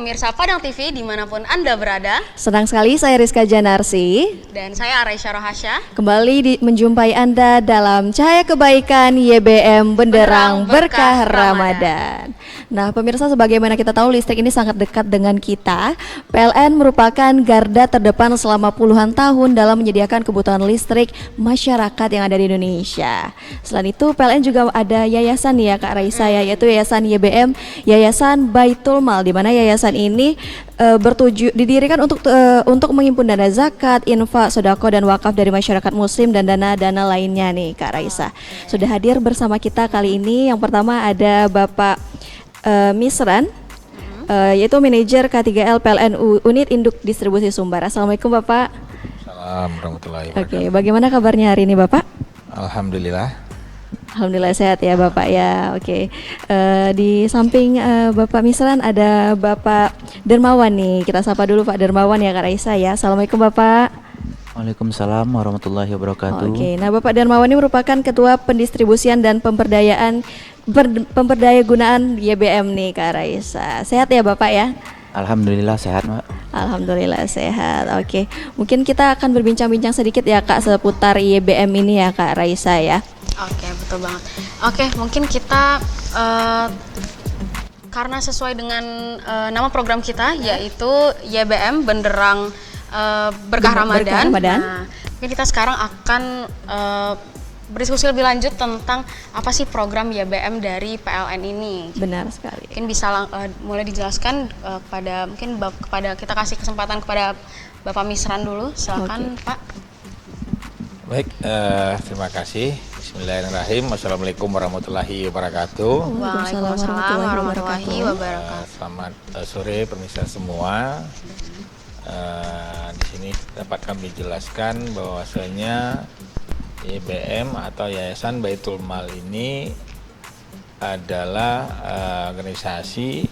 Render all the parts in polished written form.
Pemirsa Padang TV dimanapun Anda berada. Senang sekali saya Rizka Janarsi. Dan saya Araisyah Rohasya. Kembali menjumpai Anda dalam Cahaya Kebaikan YBM Benderang Berkah Ramadan. Nah pemirsa, sebagaimana kita tahu listrik ini sangat dekat dengan kita. PLN merupakan garda terdepan selama puluhan tahun dalam menyediakan kebutuhan listrik masyarakat yang ada di Indonesia. Selain itu PLN juga ada yayasan ya Kak Raisa, yaitu Yayasan YBM, Yayasan Baitul Mal, di mana yayasan ini didirikan untuk menghimpun dana zakat, infak, sedekah dan wakaf dari masyarakat muslim dan dana-dana lainnya nih Kak Raisa. Sudah hadir bersama kita kali ini yang pertama ada Bapak Misran, yaitu manajer K3L PLN Unit Induk Distribusi Sumbar. Assalamualaikum Bapak. Assalamualaikum warahmatullahi wabarakatuh. Oke, bagaimana kabarnya hari ini Bapak? Alhamdulillah. Alhamdulillah sehat ya Bapak ya. Oke. Di samping Bapak Misran ada Bapak Dermawan nih. Kita sapa dulu Pak Dermawan ya Kak Raisa ya. Assalamualaikum Bapak. Waalaikumsalam warahmatullahi wabarakatuh. Oke. Nah Bapak Dermawan ini merupakan Ketua Pendistribusian dan Pemberdaya-gunaan YBM nih Kak Raisa. Sehat ya Bapak ya? Alhamdulillah sehat, Mbak. Alhamdulillah sehat. Oke. Mungkin kita akan berbincang-bincang sedikit ya Kak seputar YBM ini ya Kak Raisa ya. Oke, betul banget. Oke, mungkin kita karena sesuai dengan nama program kita yaitu YBM Benderang Berkah Ramadan. Nah, mungkin kita sekarang akan berdiskusi lebih lanjut tentang apa sih program YBM dari PLN ini. Benar sekali. Mungkin bisa mulai dijelaskan kepada kita kasih kesempatan kepada Bapak Misran dulu. Silakan Pak. Baik, terima kasih. Bismillahirrahmanirrahim. Assalamualaikum warahmatullahi wabarakatuh. Waalaikumsalam warahmatullahi wabarakatuh. Selamat sore pemirsa semua. Di sini dapat kami jelaskan bahwasanya YBM atau Yayasan Baitul Mal ini adalah organisasi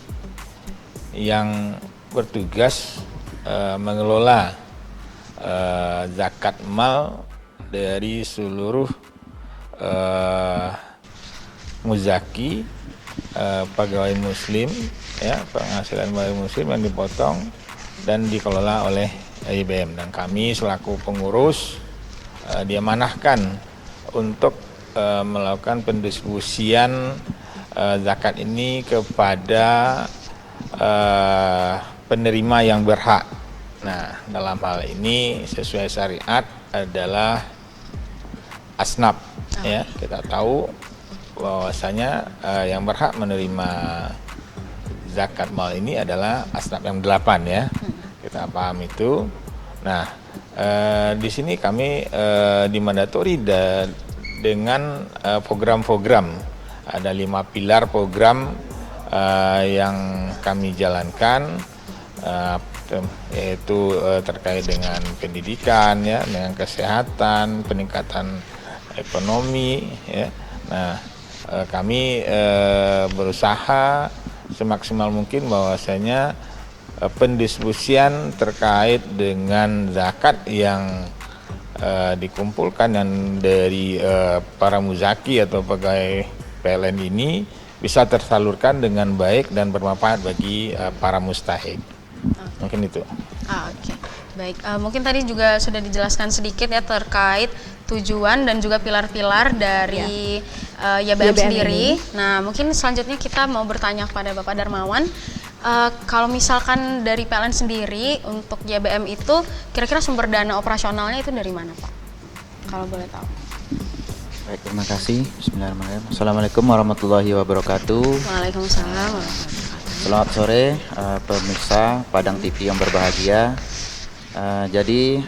yang bertugas mengelola zakat mal dari seluruh muzaki pegawai muslim ya, penghasilan pegawai muslim yang dipotong dan dikelola oleh YBM, dan kami selaku pengurus diamanahkan untuk melakukan pendistribusian zakat ini kepada penerima yang berhak. Nah, dalam hal ini sesuai syariat adalah asnaf. Ya, kita tahu bahwasanya yang berhak menerima zakat mal ini adalah asnaf yang 8 ya. Kita paham itu. Nah, di sini kami dimandatori dengan program-program. Ada 5 pilar program yang kami jalankan, yaitu terkait dengan pendidikan ya, dengan kesehatan, peningkatan ekonomi ya. Nah, kami berusaha semaksimal mungkin bahwasanya pendistribusian terkait dengan zakat yang dikumpulkan dan dari para muzaki atau pegawai PLN ini bisa tersalurkan dengan baik dan bermanfaat bagi para mustahik. Mungkin itu. Oke. Baik, mungkin tadi juga sudah dijelaskan sedikit ya terkait tujuan dan juga pilar-pilar dari YBM sendiri. Nah, mungkin selanjutnya kita mau bertanya kepada Bapak Darmawan, kalau misalkan dari PLN sendiri untuk YBM itu kira-kira sumber dana operasionalnya itu dari mana Pak? Kalau boleh tahu. Baik, terima kasih. Bismillahirrahmanirrahim. Assalamualaikum warahmatullahi wabarakatuh. Waalaikumsalam. Selamat sore pemirsa Padang TV yang berbahagia. Jadi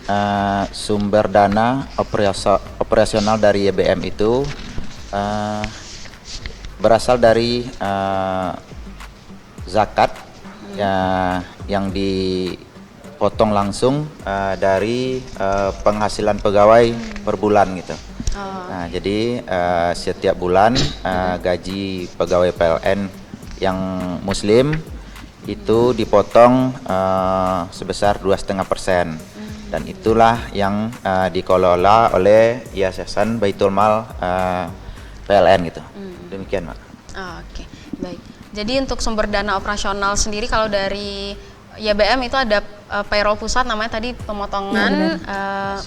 sumber dana operasional dari YBM itu berasal dari zakat ya, yang dipotong langsung dari penghasilan pegawai per bulan gitu. Nah, jadi setiap bulan gaji pegawai PLN yang muslim itu dipotong sebesar 2,5%, dan itulah yang dikelola oleh Yayasan Baitul Mal PLN gitu. Demikian, Mak. Oke, baik. Jadi untuk sumber dana operasional sendiri kalau dari YBM itu ada payroll pusat namanya tadi pemotongan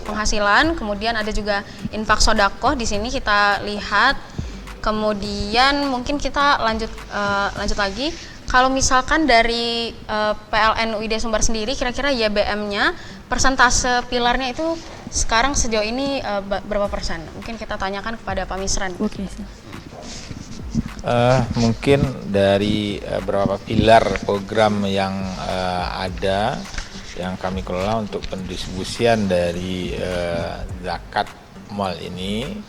penghasilan, kemudian ada juga infak sodako di sini kita lihat. Kemudian mungkin kita lanjut lagi. Kalau misalkan dari PLN UID Sumbar sendiri, kira-kira YBM-nya persentase pilarnya itu sekarang sejauh ini berapa persen? Mungkin kita tanyakan kepada Pak Misran. Oke. Mungkin dari beberapa pilar program yang ada yang kami kelola untuk pendistribusian dari zakat mal ini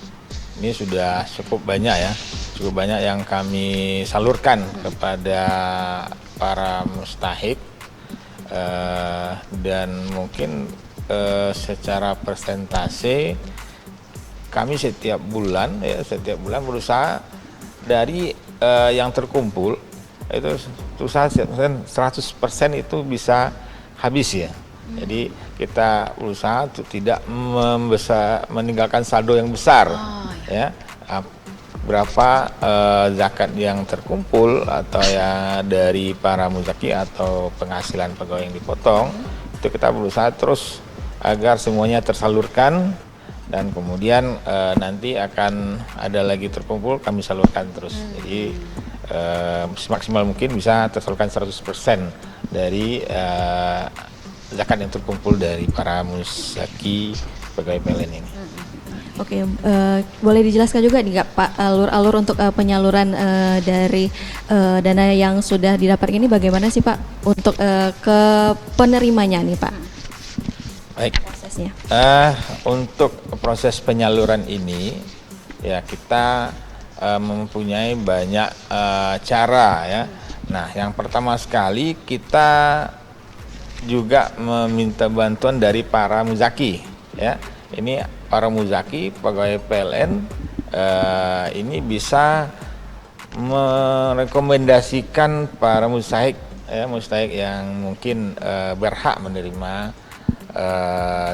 sudah cukup banyak yang kami salurkan kepada para mustahik, dan mungkin secara persentase kami setiap bulan berusaha dari yang terkumpul itu usaha 100% itu bisa habis ya. Jadi kita berusaha untuk tidak meninggalkan saldo yang besar, ya. Berapa zakat yang terkumpul atau ya dari para muzaki atau penghasilan pegawai yang dipotong, itu kita berusaha terus agar semuanya tersalurkan, dan kemudian nanti akan ada lagi terkumpul kami salurkan terus. Jadi semaksimal mungkin bisa tersalurkan 100% dari zakat yang terkumpul dari para muzaki pegawai PLN ini. Oke, boleh dijelaskan juga nih Pak alur-alur untuk penyaluran dari dana yang sudah didapat ini bagaimana sih Pak untuk ke penerimanya nih Pak? Baik. Prosesnya. Untuk proses penyaluran ini ya kita mempunyai banyak cara ya. Nah, yang pertama sekali kita juga meminta bantuan dari para muzaki ya. Ini para muzaki pegawai PLN ini bisa merekomendasikan para mustahik yang mungkin berhak menerima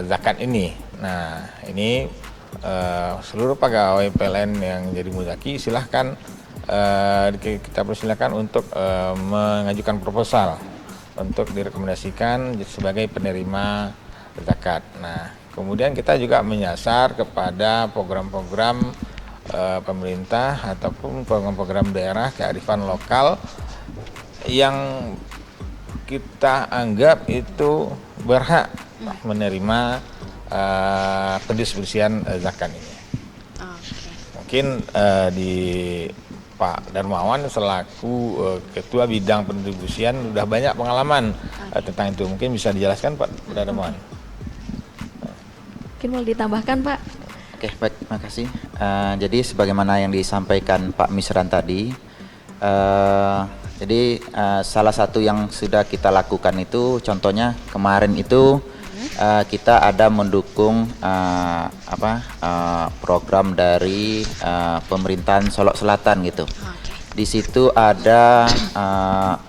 zakat ini. Nah, ini seluruh pegawai PLN yang jadi muzaki silahkan kita persilakan untuk mengajukan proposal untuk direkomendasikan sebagai penerima zakat. Nah, kemudian kita juga menyasar kepada program-program pemerintah ataupun program-program daerah kearifan lokal yang kita anggap itu berhak menerima pendistribusian zakat ini. Mungkin di Pak Darmawan selaku Ketua Bidang Pendistribusian sudah banyak pengalaman tentang itu. Mungkin bisa dijelaskan Pak Darmawan. Mungkin mau ditambahkan Pak? Oke, baik, terima kasih. Jadi sebagaimana yang disampaikan Pak Misran tadi, jadi salah satu yang sudah kita lakukan itu, contohnya kemarin itu kita ada mendukung program dari pemerintahan Solok Selatan gitu. Di situ ada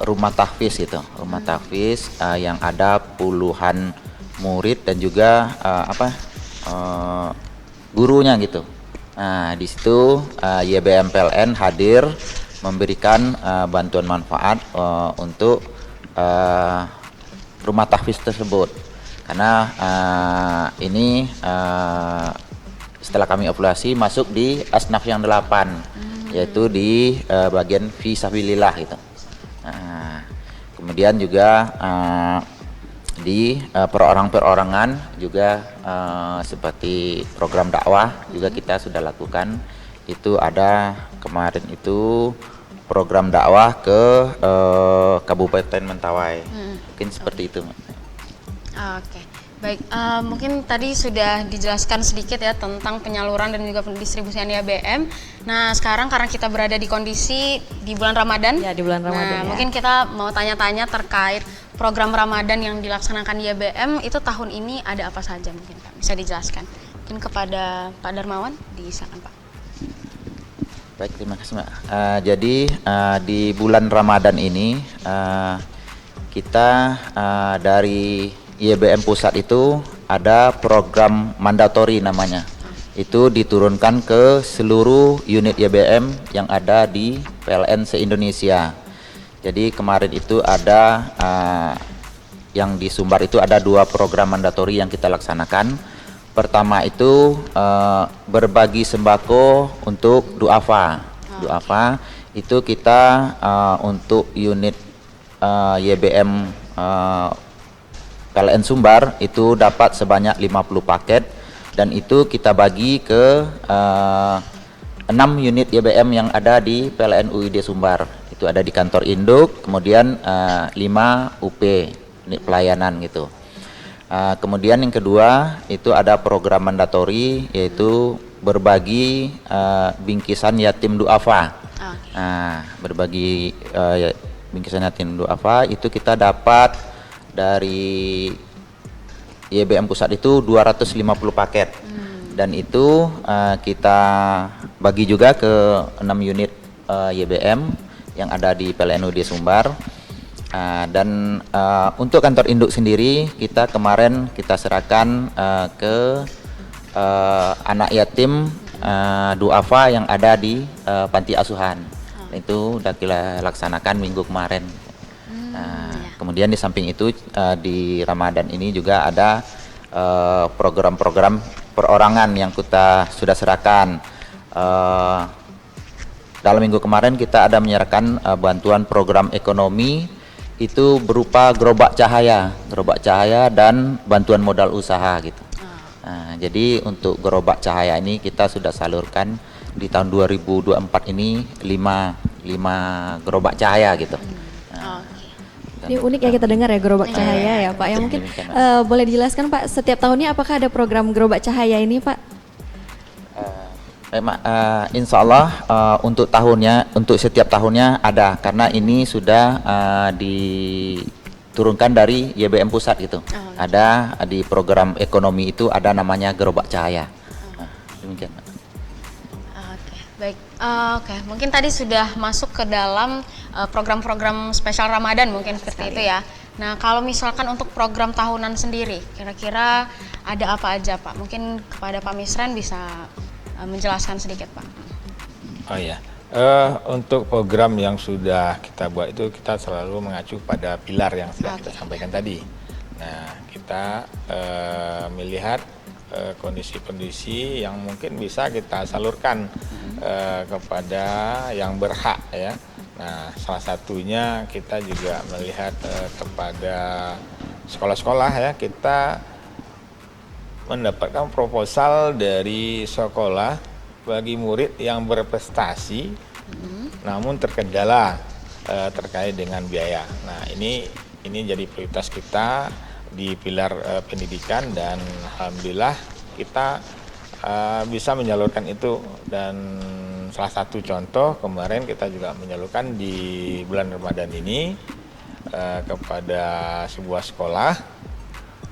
rumah tahfiz gitu, rumah tahfiz yang ada puluhan murid dan juga gurunya gitu. Nah, di situ YBM PLN hadir memberikan bantuan manfaat untuk rumah tahfiz tersebut. Karena ini setelah kami evaluasi masuk di asnaf yang 8, yaitu di bagian fisabilillah gitu. Nah, kemudian juga di perorangan juga seperti program dakwah juga kita sudah lakukan. Itu ada kemarin itu program dakwah ke Kabupaten Mentawai. Mungkin seperti itu. Oke, baik. Mungkin tadi sudah dijelaskan sedikit ya tentang penyaluran dan juga pendistribusian YBM. Nah, sekarang karena kita berada di kondisi di bulan Ramadan. Ya, di bulan Ramadan. Nah, mungkin kita mau tanya-tanya terkait program Ramadan yang dilaksanakan YBM itu tahun ini ada apa saja mungkin Pak? Bisa dijelaskan? Mungkin kepada Pak Darmawan, disilakan Pak. Baik, terima kasih Mbak. Jadi di bulan Ramadan ini kita dari YBM Pusat itu ada program mandatori namanya. Itu diturunkan ke seluruh unit YBM yang ada di PLN se-Indonesia. Jadi kemarin itu ada yang di Sumbar itu ada 2 program mandatori yang kita laksanakan. Pertama itu berbagi sembako untuk duafa. Duafa itu kita untuk unit YBM PLN Sumbar itu dapat sebanyak 50 paket dan itu kita bagi ke 6 unit YBM yang ada di PLN UID Sumbar. Itu ada di kantor induk, kemudian 5 UP, unit pelayanan gitu. Kemudian yang kedua itu ada program mandatori yaitu berbagi bingkisan yatim duafa. Berbagi bingkisan yatim duafa itu kita dapat dari YBM Pusat itu 250 paket dan itu kita bagi juga ke 6 unit YBM yang ada di PLN UID Sumbar. Dan untuk kantor induk sendiri kita kemarin kita serahkan ke anak yatim duafa yang ada di panti asuhan. Itu udah kita laksanakan minggu kemarin. Kemudian di samping itu di Ramadan ini juga ada program-program perorangan yang kita sudah serahkan. Dalam minggu kemarin kita ada menyerahkan bantuan program ekonomi itu berupa gerobak cahaya dan bantuan modal usaha gitu. Jadi untuk gerobak cahaya ini kita sudah salurkan di tahun 2024 ini 5 gerobak cahaya gitu. Ini unik ya kita dengar ya gerobak cahaya ya Pak. Yang mungkin boleh dijelaskan Pak, setiap tahunnya apakah ada program gerobak cahaya ini Pak? Insya Allah untuk setiap tahunnya ada karena ini sudah diturunkan dari YBM Pusat gitu. Ada di program ekonomi itu ada namanya gerobak cahaya. Demikian. Baik, oke. Mungkin tadi sudah masuk ke dalam program-program spesial Ramadan mungkin seperti itu ya. Nah, kalau misalkan untuk program tahunan sendiri, kira-kira ada apa aja Pak? Mungkin kepada Pak Misran bisa menjelaskan sedikit Pak. Oh ya, untuk program yang sudah kita buat itu kita selalu mengacu pada pilar yang sudah kita sampaikan tadi. Nah, kita melihat kondisi-kondisi yang mungkin bisa kita salurkan kepada yang berhak ya. Nah, salah satunya kita juga melihat kepada sekolah-sekolah ya, kita mendapatkan proposal dari sekolah bagi murid yang berprestasi namun terkendala terkait dengan biaya. Nah, ini jadi prioritas kita di pilar pendidikan dan alhamdulillah kita bisa menyalurkan itu. Dan salah satu contoh kemarin kita juga menyalurkan di bulan Ramadan ini kepada sebuah sekolah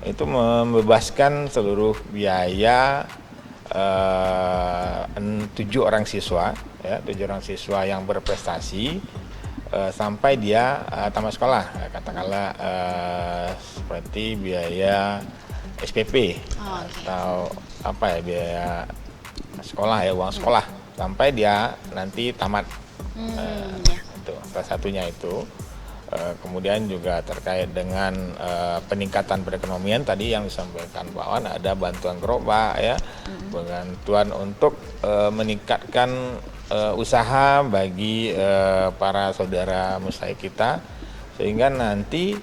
itu membebaskan seluruh biaya 7 orang siswa ya, 7 orang siswa yang berprestasi sampai dia tamat sekolah, katakanlah seperti biaya SPP atau apa ya, biaya sekolah ya, uang sekolah sampai dia nanti tamat. Itu salah satunya itu. Kemudian juga terkait dengan peningkatan perekonomian tadi yang disampaikan Pak Wan, ada bantuan gerobak ya, bantuan untuk meningkatkan usaha bagi para saudara mustahik kita sehingga nanti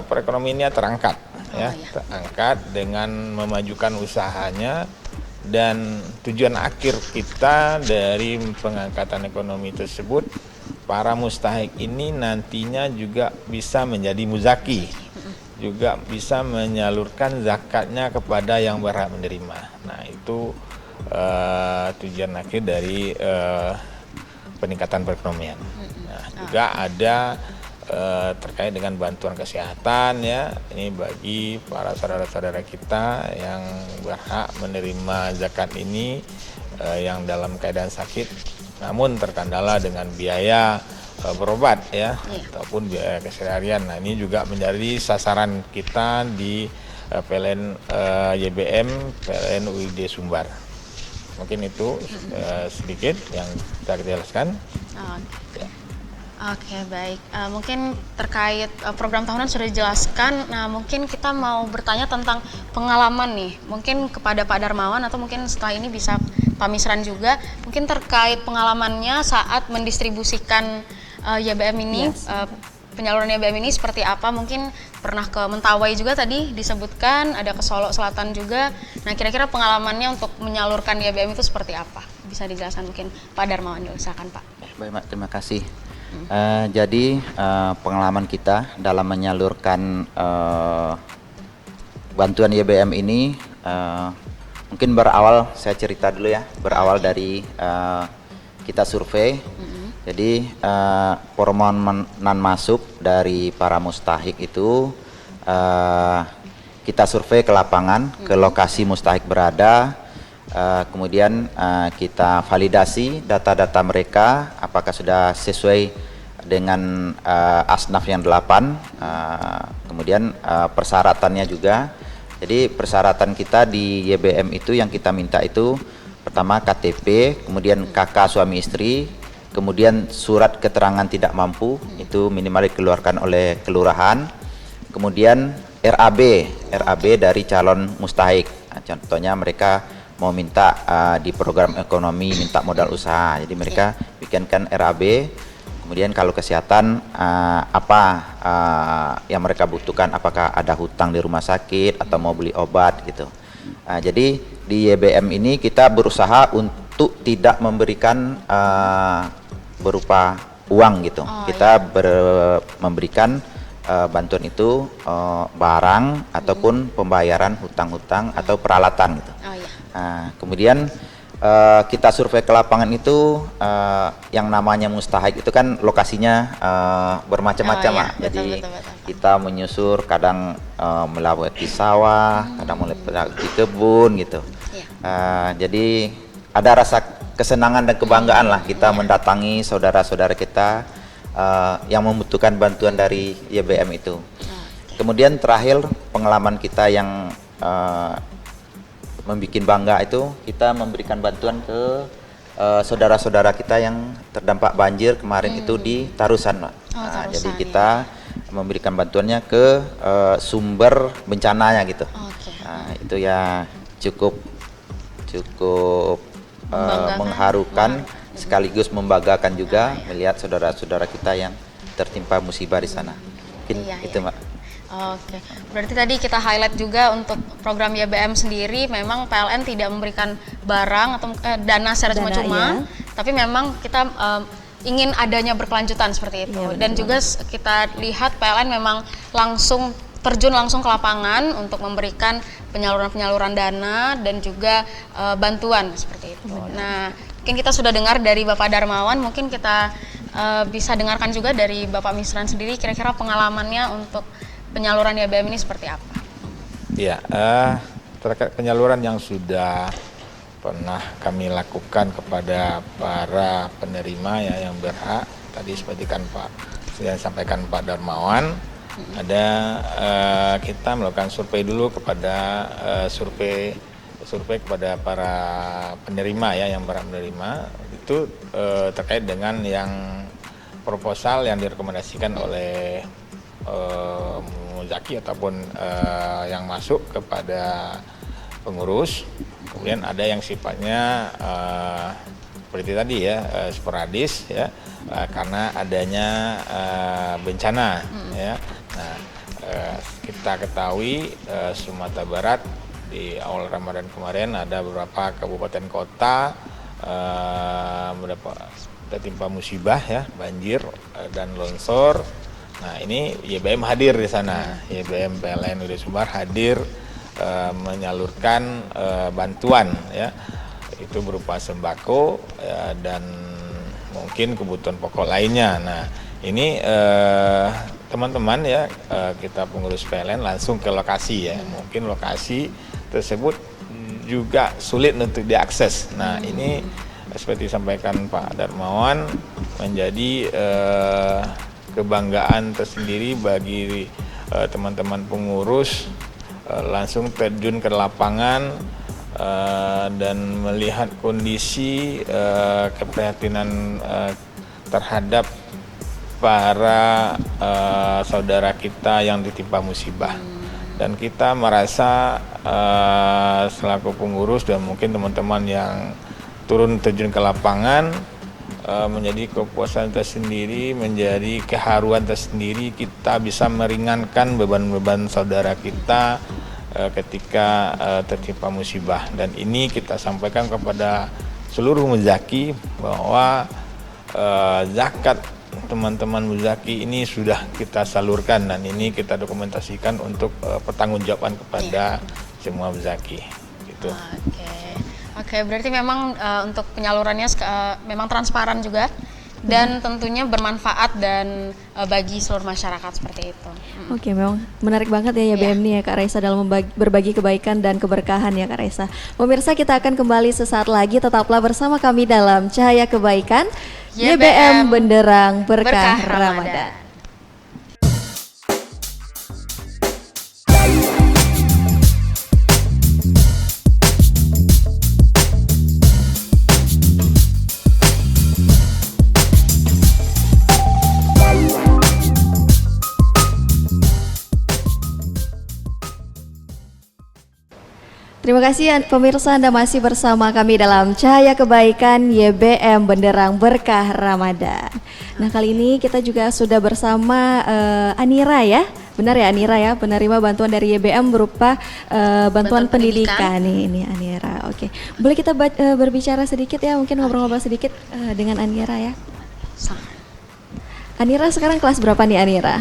perekonomiannya terangkat ya, terangkat dengan memajukan usahanya. Dan tujuan akhir kita dari pengangkatan ekonomi tersebut, para mustahik ini nantinya juga bisa menjadi muzaki, juga bisa menyalurkan zakatnya kepada yang berhak menerima. Nah, itu tujuan akhir dari peningkatan perekonomian. Nah, juga ada terkait dengan bantuan kesehatan ya, ini bagi para saudara-saudara kita yang berhak menerima zakat ini yang dalam keadaan sakit namun terkendala dengan biaya berobat ya, ataupun biaya keseharian. Nah, ini juga menjadi sasaran kita di PLN YBM PLN UID Sumbar. Mungkin itu sedikit yang bisa kita jelaskan. Oke, baik. Mungkin terkait program tahunan sudah dijelaskan. Nah, mungkin kita mau bertanya tentang pengalaman nih. Mungkin kepada Pak Darmawan atau mungkin setelah ini bisa Pak Misran juga. Mungkin terkait pengalamannya saat mendistribusikan YBM ini, penyaluran YBM ini seperti apa? Mungkin pernah ke Mentawai juga tadi disebutkan, ada ke Solo Selatan juga. Nah, kira-kira pengalamannya untuk menyalurkan YBM itu seperti apa? Bisa dijelaskan mungkin Pak Darmawan dulu, silakan Pak. Baik, Mbak, terima kasih. Jadi pengalaman kita dalam menyalurkan bantuan YBM ini mungkin berawal, saya cerita dulu ya, berawal dari kita survei. Jadi permohonan masuk dari para mustahik itu kita survei ke lapangan, ke lokasi mustahik berada. Kemudian kita validasi data-data mereka apakah sudah sesuai dengan asnaf yang 8, kemudian persyaratannya juga. Jadi persyaratan kita di YBM itu yang kita minta itu pertama KTP, kemudian KK suami istri, kemudian surat keterangan tidak mampu itu minimal dikeluarkan oleh kelurahan, kemudian RAB dari calon mustahik. Nah, contohnya mereka mau minta di program ekonomi minta modal usaha, jadi mereka bikinkan RAB. Kemudian kalau kesehatan apa yang mereka butuhkan, apakah ada hutang di rumah sakit atau mau beli obat gitu. Jadi di YBM ini kita berusaha untuk tidak memberikan berupa uang gitu. Kita memberikan bantuan itu barang ataupun pembayaran hutang-hutang atau peralatan gitu. Kemudian kita survei ke lapangan itu yang namanya mustahik itu kan lokasinya bermacam-macam, Mak. Jadi kita menyusur kadang melewati sawah, kadang melewati kebun gitu. Jadi ada rasa kesenangan dan kebanggaan lah kita mendatangi saudara-saudara kita yang membutuhkan bantuan dari YBM itu. Kemudian terakhir pengalaman kita yang membuat bangga itu kita memberikan bantuan ke saudara-saudara kita yang terdampak banjir kemarin itu di Tarusan, Pak. Jadi kita memberikan bantuannya ke sumber bencananya gitu. Itu ya cukup mengharukan sekaligus membanggakan juga melihat saudara-saudara kita yang tertimpa musibah di sana. Mungkin itu, Mbak. Oke, berarti tadi kita highlight juga untuk program YBM sendiri memang PLN tidak memberikan barang atau dana secara cuma-cuma, tapi memang kita ingin adanya berkelanjutan seperti itu. Dan juga kita lihat PLN memang terjun langsung ke lapangan untuk memberikan penyaluran dana dan juga bantuan seperti itu. Nah, mungkin kita sudah dengar dari Bapak Darmawan, mungkin kita bisa dengarkan juga dari Bapak Misran sendiri kira-kira pengalamannya untuk penyaluran YBM ini seperti apa? Ya, terkait penyaluran yang sudah pernah kami lakukan kepada para penerima ya yang berhak, tadi seperti kan sudah disampaikan Pak Darmawan, ada kita melakukan survei dulu kepada survei kepada para penerima ya yang berhak menerima itu terkait dengan yang proposal yang direkomendasikan oleh Muzaki ataupun yang masuk kepada pengurus. Kemudian ada yang sifatnya seperti tadi ya sporadis ya karena adanya bencana ya. Nah, kita ketahui Sumatera Barat di awal Ramadan kemarin ada beberapa kabupaten kota tertimpa musibah ya banjir dan longsor. Nah, ini YBM hadir di sana. YBM PLN UD Sumbar hadir menyalurkan bantuan ya. Itu berupa sembako dan mungkin kebutuhan pokok lainnya. Nah, ini teman-teman ya kita pengurus PLN langsung ke lokasi ya. Mungkin lokasi tersebut juga sulit untuk diakses. Nah, ini seperti disampaikan Pak Darmawan menjadi kebanggaan tersendiri bagi teman-teman pengurus langsung terjun ke lapangan dan melihat kondisi keprihatinan terhadap para saudara kita yang ditimpa musibah. Dan kita merasa selaku pengurus dan mungkin teman-teman yang turun terjun ke lapangan menjadi kepuasan tersendiri, menjadi keharuan tersendiri, kita bisa meringankan beban-beban saudara kita ketika tertimpa musibah. Dan ini kita sampaikan kepada seluruh muzaki bahwa zakat teman-teman muzaki ini sudah kita salurkan dan ini kita dokumentasikan untuk pertanggungjawaban kepada semua muzaki gitu. Oke, berarti memang untuk penyalurannya memang transparan juga dan tentunya bermanfaat dan bagi seluruh masyarakat seperti itu. Oke, memang menarik banget ya YBM nih ya Kak Raisa dalam berbagi kebaikan dan keberkahan ya Kak Raisa. Pemirsa, kita akan kembali sesaat lagi, tetaplah bersama kami dalam Cahaya Kebaikan YBM Benderang Berkah Ramadan. Terima kasih pemirsa, Anda masih bersama kami dalam Cahaya Kebaikan YBM Benderang Berkah Ramadan. Nah, kali ini kita juga sudah bersama Anira ya. Benar ya Anira ya, penerima bantuan dari YBM berupa bantuan pendidikan. Ini Anira. Oke. Boleh kita berbicara sedikit ya, mungkin ngobrol-ngobrol sedikit dengan Anira ya. Anira sekarang kelas berapa nih Anira?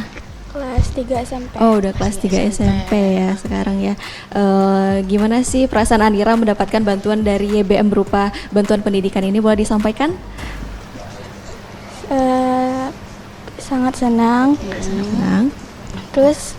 Kelas 3 SMP. Oh, udah kelas 3 SMP ya sekarang ya. Gimana sih perasaan Anira mendapatkan bantuan dari YBM berupa bantuan pendidikan ini? Boleh disampaikan? Sangat senang. Senang. Terus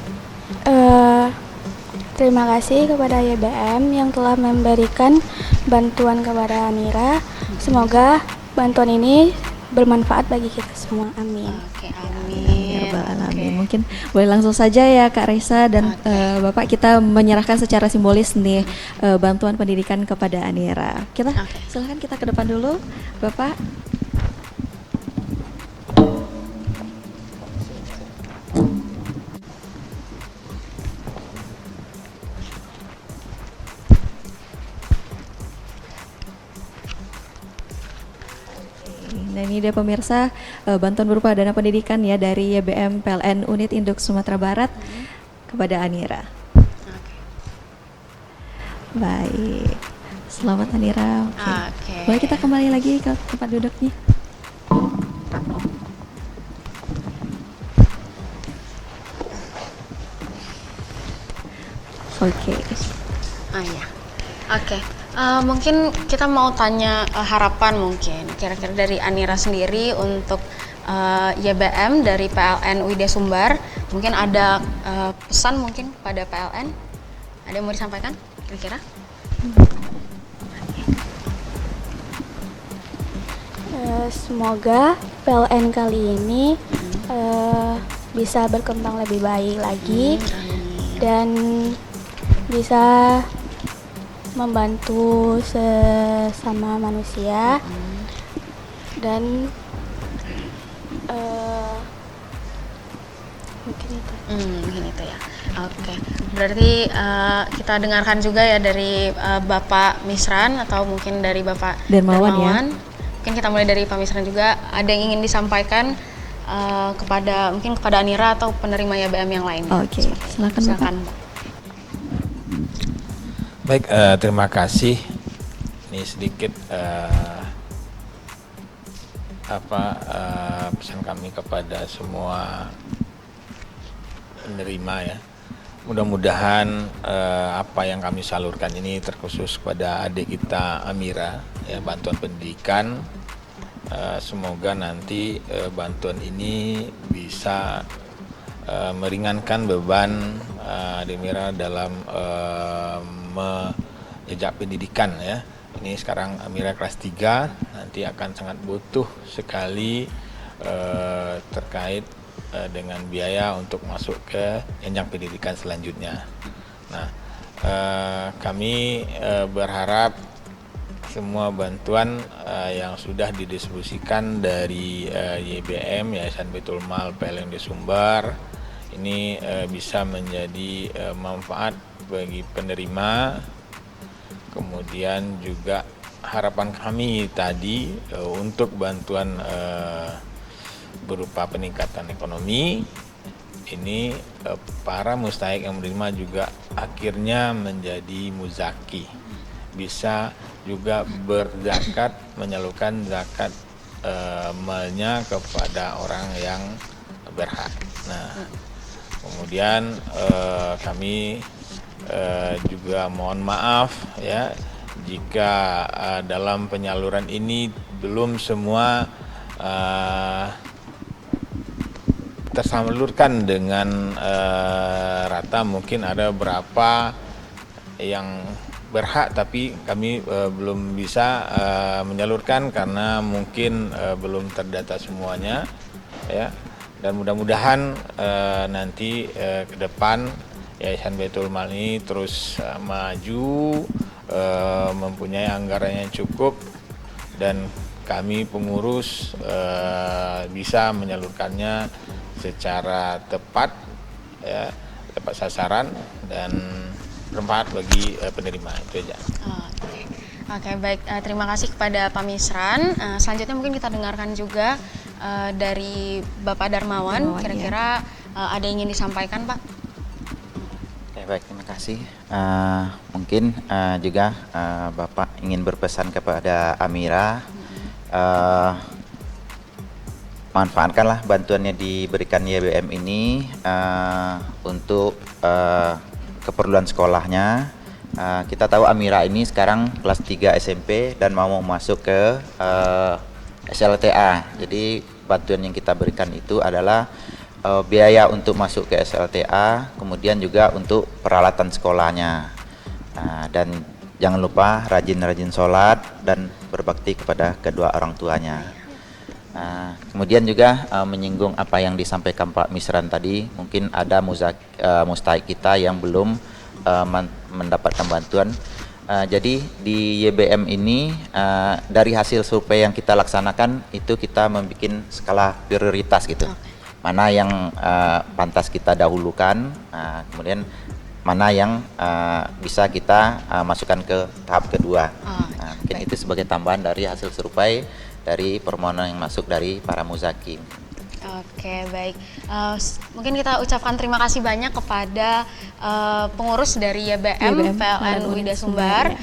terima kasih kepada YBM yang telah memberikan bantuan kepada Anira. Semoga bantuan ini bermanfaat bagi kita semua. Amin. Oke, amin. Alamin. Mungkin boleh langsung saja ya Kak Raisa dan Bapak, kita menyerahkan secara simbolis nih bantuan pendidikan kepada Anira. Silakan kita ke depan dulu, Bapak. Nah, ini dia pemirsa bantuan berupa dana pendidikan ya dari YBM PLN Unit Induk Sumatera Barat kepada Anira. Baik, selamat Anira. Boleh kita kembali lagi ke tempat duduknya. Oke. Mungkin kita mau tanya harapan mungkin kira-kira dari Anira sendiri untuk YBM dari PLN UID Sumbar. Mungkin ada pesan mungkin pada PLN, ada yang mau disampaikan kira-kira? Semoga PLN kali ini bisa berkembang lebih baik lagi dan bisa membantu sesama manusia dan mungkin itu ya. Oke. Berarti kita dengarkan juga ya dari Bapak Misran atau mungkin dari Bapak Dermawan ya. Mungkin kita mulai dari Pak Misran juga, ada yang ingin disampaikan kepada Anira atau penerima YBM yang lain. Oke, silakan Bapak. Baik, terima kasih. Ini sedikit pesan kami kepada semua penerima ya. Mudah-mudahan apa yang kami salurkan ini terkhusus kepada adik kita Amira ya, bantuan pendidikan. Semoga nanti bantuan ini bisa meringankan beban Amira dalam jejak pendidikan ya. Ini sekarang Amira kelas 3, nanti akan sangat butuh sekali terkait dengan biaya untuk masuk ke jenjang pendidikan selanjutnya. Nah, kami berharap semua bantuan yang sudah didistribusikan dari YBM, Yayasan Baitul Mal PLN di Sumbar, ini bisa menjadi manfaat bagi penerima. Kemudian juga harapan kami tadi untuk bantuan berupa peningkatan ekonomi, ini para mustahik yang menerima juga akhirnya menjadi muzaki, bisa juga berzakat, menyalurkan zakat malnya kepada orang yang berhak. Nah, kemudian kami juga mohon maaf ya jika dalam penyaluran ini belum semua tersalurkan dengan rata. Mungkin ada beberapa yang berhak tapi kami belum bisa menyalurkan karena mungkin belum terdata semuanya ya. Dan mudah-mudahan nanti ke depan Yayasan Baitul Mal ini terus maju, mempunyai anggaran yang cukup, dan kami pengurus bisa menyalurkannya secara tepat, ya, tepat sasaran dan bermanfaat bagi penerima. Itu aja. Oke, baik. Terima kasih kepada Pak Misran. Selanjutnya mungkin kita dengarkan juga dari Bapak Darmawan. Kira-kira ada yang ingin disampaikan, Pak? Baik, terima kasih. Mungkin juga Bapak ingin berpesan kepada Amira, manfaatkanlah bantuan yang diberikan YBM ini untuk keperluan sekolahnya. Kita tahu Amira ini sekarang kelas 3 SMP dan mau masuk ke SLTA. Jadi bantuan yang kita berikan itu adalah biaya untuk masuk ke SLTA, kemudian juga untuk peralatan sekolahnya. Dan jangan lupa rajin-rajin sholat dan berbakti kepada kedua orang tuanya. Kemudian juga menyinggung apa yang disampaikan Pak Misran tadi, mungkin ada mustahik kita yang belum mendapatkan bantuan. Jadi di YBM ini dari hasil survei yang kita laksanakan itu kita membuat skala prioritas gitu. Mana yang pantas kita dahulukan, kemudian mana yang bisa kita masukkan ke tahap kedua. Mungkin itu sebagai tambahan dari hasil survei dari permohonan yang masuk dari para muzaki. Oke, baik. Mungkin kita ucapkan terima kasih banyak kepada pengurus dari YBM PLN UIDA Sumbar.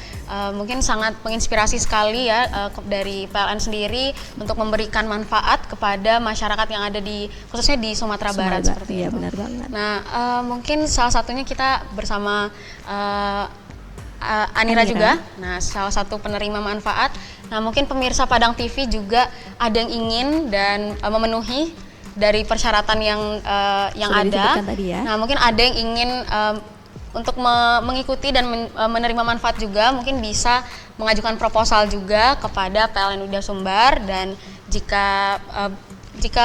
Mungkin sangat menginspirasi sekali ya dari PLN sendiri untuk memberikan manfaat kepada masyarakat yang ada di khususnya di Sumatera Barat seperti itu. Iya, itu. benar banget. Nah, mungkin salah satunya kita bersama Anira juga. Nah, salah satu penerima manfaat. Nah, mungkin pemirsa Padang TV juga ada yang ingin dan memenuhi dari persyaratan yang ada. Tadi ya. Nah, mungkin ada yang ingin untuk mengikuti dan menerima manfaat juga, mungkin bisa mengajukan proposal juga kepada PLN UIDA Sumbar, dan jika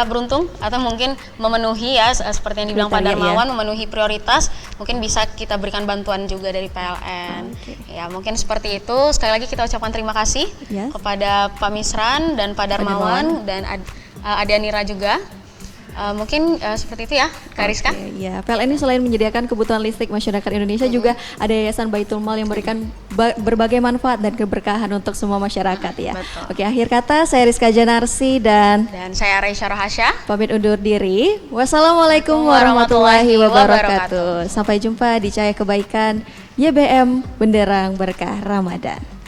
beruntung atau mungkin memenuhi ya seperti yang dibilang Pak Darmawan, memenuhi prioritas, mungkin bisa kita berikan bantuan juga dari PLN. Ya, mungkin seperti itu. Sekali lagi kita ucapkan terima kasih kepada Pak Misran dan Pak Darmawan dan Ade Anira juga. Mungkin seperti itu ya, Kak Rizka. Ya, PLN ini selain menyediakan kebutuhan listrik masyarakat Indonesia, juga ada Yayasan Baitul Mal yang memberikan berbagai manfaat dan keberkahan untuk semua masyarakat ya. Betul. Oke, akhir kata saya Rizka Janarsi dan saya Raisya Rohasya. Pamit undur diri. Wassalamualaikum warahmatullahi wabarakatuh. Sampai jumpa di Cahaya Kebaikan YBM Benderang Berkah Ramadan.